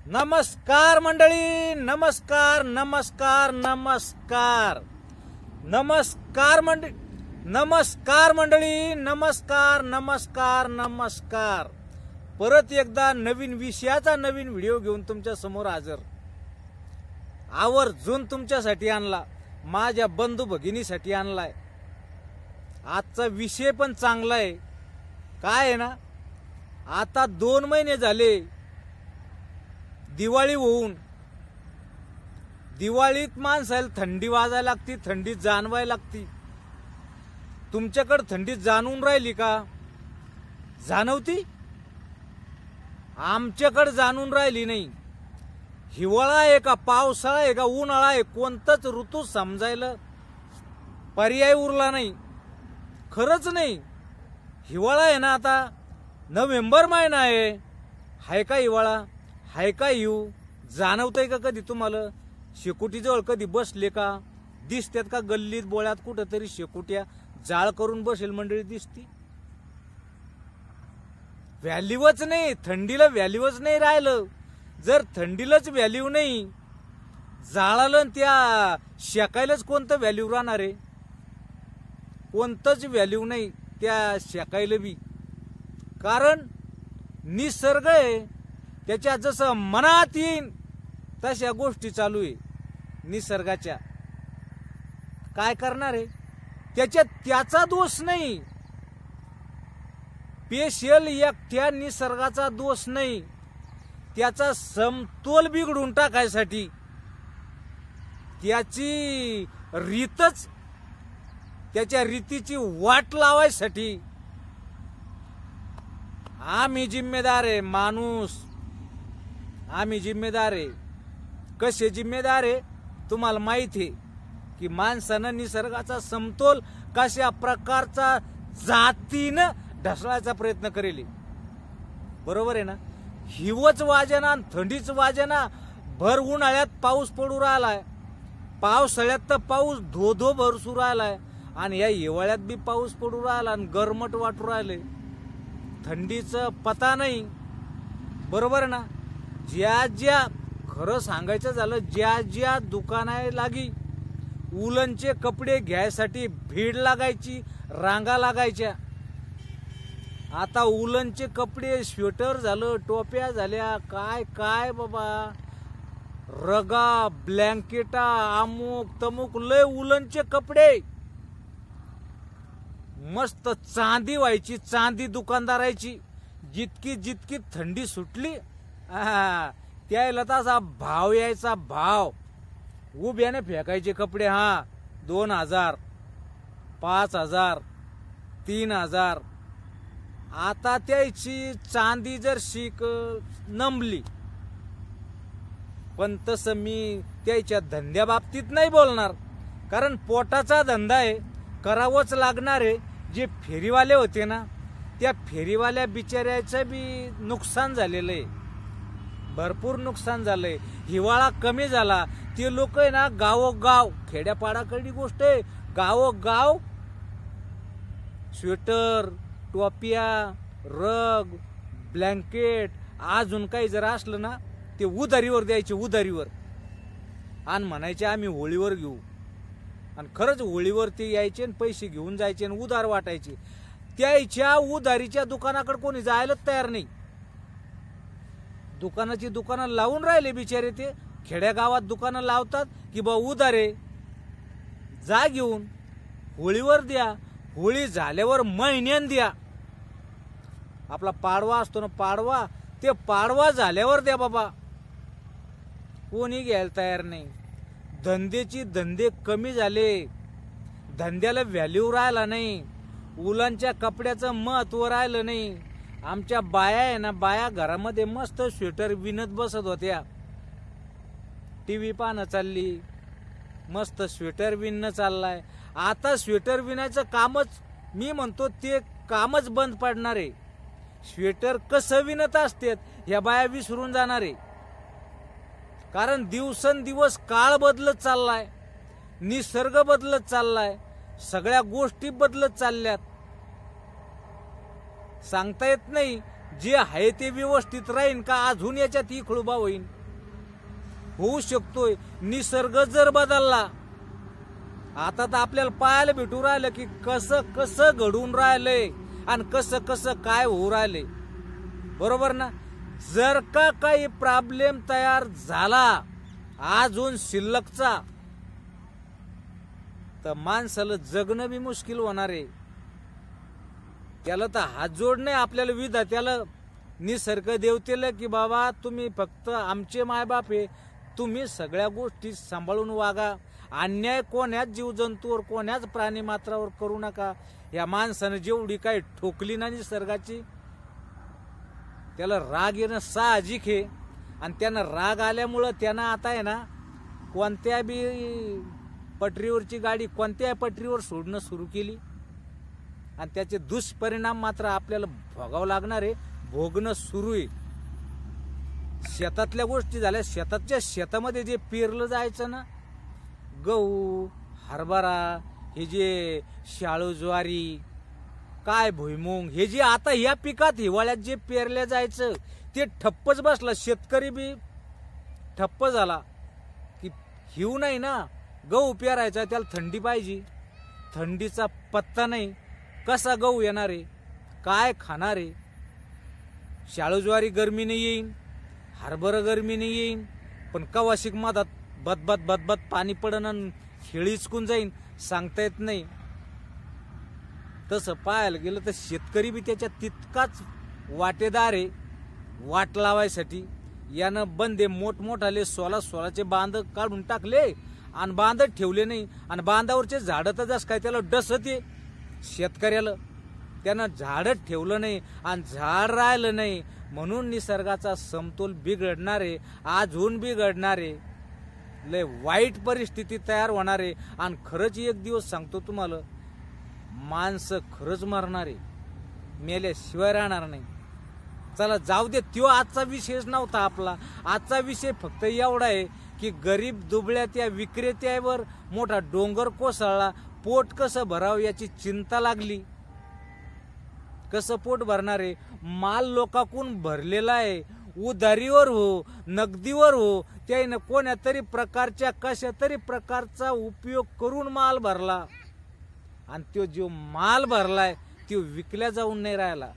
नमस्कार मंडळी, नमस्कार नमस्कार नमस्कार नमस्कार मंडळी, नमस्कार मंडळी, नमस्कार नमस्कार नमस्कार. परत एकदा नवीन विषयाचा नवीन व्हिडिओ घेऊन तुमच्या समोर हजर. आवर्जून तुमच्यासाठी आणला, माझ्या बंधू भगिनीसाठी आणलाय. आजचा विषय पण चांगला आहे. काय आहे ना, आता 2 महिने झाले दिवाळी होऊन. दिवाळीत माणसाला थंडी वाजायला लागती, थंडी जाणवायला लागती. तुमच्याकडे थंडी जाणून राहिली का? जाणवती? आमच्याकडे जाणून राहिली नाही. हिवाळा आहे का, पावसाळा आहे का, उन्हाळा आहे, कोणताच ऋतू समजायला पर्याय उरला नाही. खरंच नाही. हिवाळा आहे ना, आता नोव्हेंबर महिना आहे. हाय का हिवाळा? हाय का येऊ? जाणवतंय का कधी तुम्हाला? शेकोटीजवळ कधी बसले का? दिसतात का गल्लीत बोळ्यात कुठंतरी शेकोट्या जाळ करून बसेल मंडळी दिसती? व्हॅल्यूच नाही. थंडीला व्हॅल्यूच नाही राहिलं. जर थंडीलाच व्हॅल्यू नाही, जाळाला त्या शेकायलाच कोणतं व्हॅल्यू राहणार आहे? कोणतंच व्हॅल्यू नाही त्या शेकायला बी. कारण निसर्ग आहे, त्याच्या जसं मनात येईन तशा गोष्टी चालू आहे निसर्गाच्या. काय करणार आहे? त्याचा दोष नाही. स्पेशल एकट्या निसर्गाचा दोष नाही. त्याचा समतोल बिघडून टाकायसाठी, त्याची रीतच, त्याच्या रीतीची वाट लावायसाठी आम्ही जिम्मेदार आहे. माणूस आम्ही जिम्मेदार आहे. कसे जिम्मेदार आहे तुम्हाला माहिती आहे की माणसानं निसर्गाचा समतोल कशा प्रकारचा जातीनं ढसळायचा प्रयत्न करेल. बरोबर आहे ना? हिवच वाजना, थंडीच वाजना. भर उन्हाळ्यात पाऊस पडू राहिलाय, पावसाळ्यात तर पाऊस धो बरसू राहिलाय, आणि या हिवाळ्यात बी पाऊस पडू राहिला आणि गरमट वाटू राहिले. थंडीचं पता नाही. बरोबर ना? ज्या खरं सांगायचं झालं, ज्या दुकाना लागी उलनचे कपडे घ्यायसाठी भीड लागायची, रांगा लागायच्या. आता उलनचे कपडे, स्वेटर झालं, टोप्या झाल्या, काय काय बाबा, रगा, ब्लँकेटा, अमुक तमुक, लय उलनचे कपडे. मस्त चांदी व्हायची, चांदी दुकानदारायची. जितकी थंडी सुटली, त्याला तसा भाव यायचा. भाव उभ्याने फेकायचे कपडे. 2000, 5000, 3000. आता त्याची चांदी जर शीक नमली, पण तसं मी त्याच्या धंद्या बाबतीत नाही बोलणार, कारण पोटाचा धंदा आहे, करावंच लागणार आहे. जे फेरीवाले होते ना, त्या फेरीवाल्या बिचाऱ्याचं बी नुकसान झालेलं आहे, भरपूर नुकसान झालंय. हिवाळा कमी झाला, ते लोक आहे ना गावोगाव, खेड्यापाड्याकडली गोष्ट आहे, गावोगाव स्वेटर, टोप्या, रग, ब्लँकेट, अजून काही जर असलं ना ते उधारीवर द्यायचे, उधारीवर. आणि म्हणायचे आम्ही होळीवर घेऊ. आणि खरंच होळीवर ते यायचे आणि पैसे घेऊन जायचे आणि उधार वाटायचे. त्याच्या उधारीच्या दुकानाकडे कोणी जायला तयार नाही. दुकानं लावून राहिले बिचारे. ते खेड्यागावात दुकानं लावतात की बा उधारे, जा घेऊन, होळीवर द्या. होळी झाल्यावर महिन्यान द्या. आपला पाडवा असतो ना, पाडवा, ते पाडवा झाल्यावर द्या बाबा. कोणी घ्यायला तयार नाही. धंदे कमी झाले, धंद्याला व्हॅल्यू राहिला नाही, उलांच्या कपड्याचं महत्व राहिलं नाही. आमच्या बाया आहे ना, बाया घरामध्ये मस्त स्वेटर विणत बसत होत्या. टीव्ही पाहणं चालली, मस्त स्वेटर विणणं चाललाय. आता स्वेटर विणायचं कामच, मी म्हणतो ते कामच बंद पडणार आहे. स्वेटर कसं विणत असतात ह्या बाया विसरून जाणार आहे. कारण दिवसेंदिवस काळ बदलत चाललाय, निसर्ग बदलत चाललाय, सगळ्या गोष्टी बदलत चालल्यात. सांगता येत नाही जे आहे ते व्यवस्थित राहीन का अजून याच्यात इखळूबा होईन? होऊ शकतोय. निसर्ग जर बदलला, आता तर आपल्याला पाहायला भेटू राहिलं की कसं कसं घडून राहिलंय आणि कसं कसं काय होऊ राहिले, बरोबर ना? जर का काही प्रॉब्लेम तयार झाला अजून शिल्लकचा, तर माणसाला जगणं बी मुश्किल होणार आहे. त्याला तर हात जोडणे आपल्याला विधात्याला, निसर्ग देवतेला, की बाबा तुम्ही फक्त आमचे मायबाप आहे, तुम्ही सगळ्या गोष्टी सांभाळून वागा. अन्याय कोण्याच जीवजंतूवर कोण्याच प्राणीमात्रावर करू नका. या माणसानं जेवढी काही ठोकली ना निसर्गाची, त्याला राग येणं साहजिक आहे. आणि त्यानं राग आल्यामुळं त्यानं आता आहे ना कोणत्या बी पटरीवरची गाडी कोणत्या पटरीवर सोडणं सुरू केली. आणि त्याचे दुष्परिणाम मात्र आपल्याला भोगावं लागणार आहे, भोगणं सुरू आहे. शेतातल्या गोष्टी झाल्या, शेताच्या शेतामध्ये जे पेरलं जायचं ना, गहू, हरभरा, हे जे शाळू, ज्वारी, काय भुईमुंग, हे जे आता या पिकात हिवाळ्यात जे पेरलं जायचं ते ठप्पच बसला. शेतकरी बी ठप्प झाला की हिव नाही ना, गहू पेरायचा त्याला थंडी पाहिजे, थंडीचा पत्ता नाही. कसा गहू येणार आहे, काय खाणार आहे? शाळू ज्वारी गरमीने येईन, हरभरा गरमीने येईन, पण कवाशिक मधात बदबद बदबद पाणी पडन आणि खेळीचकून जाईन, सांगता येत नाही. तसं पाहायला गेलं तर शेतकरी बी त्याच्यात तितकाच वाटेदार आहे. वाट लावायसाठी यानं बंदे मोठमोठाले 16-16चे बांध काढून टाकले आणि बांध ठेवले नाही. आणि बांधावरचे झाडं तर जसं काय त्याला डसते शेतकऱ्याला, त्यानं झाडच ठेवलं नाही आणि झाड राहिलं नाही, म्हणून निसर्गाचा समतोल बिघडणार आहे, अजून बिघडणार आहे. लय वाईट परिस्थिती तयार होणार आहे. आणि खरंच एक दिवस सांगतो तुम्हाला, माणसं खरंच मरणार आहे, मेल्याशिवाय राहणार नाही. चला जाऊ दे, तो आजचा विषयच नव्हता आपला. आजचा विषय फक्त एवढा आहे की गरीब दुबळ्या त्या विक्रेत्यावर मोठा डोंगर कोसळला, पोट कसं भरावं याची चिंता लागली. कसं पोट भरणार आहे? माल लोकांकडून भरलेला आहे, उधारीवर हो, नगदीवर हो, त्याने कोण्या तरी प्रकारच्या कशा तरी प्रकारचा उपयोग करून माल भरला. आणि तो जो माल भरलाय तो विकल्या जाऊन नाही राहिला.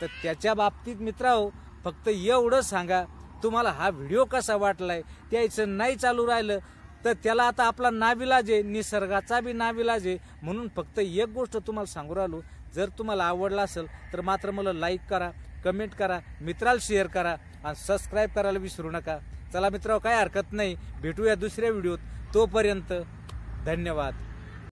तर त्याच्या बाबतीत मित्रांनो फक्त एवढं सांगा, तुम्हाला हा व्हिडिओ कसा वाटलाय, त्याचं नाही चालू राहिलं तर त्याला आता आपला नाविलाज आहे, निसर्गाचा बी नाविलाज आहे. म्हणून फक्त एक गोष्ट तुम्हाला सांगू राहिलो, जर तुम्हाला आवडला असेल तर मात्र मला लाईक करा, कमेंट करा, मित्राला शेअर करा आणि सबस्क्राईब करायला विसरू नका. चला मित्रांनो, काय हरकत नाही, भेटूया दुसऱ्या व्हिडिओत. तोपर्यंत धन्यवाद.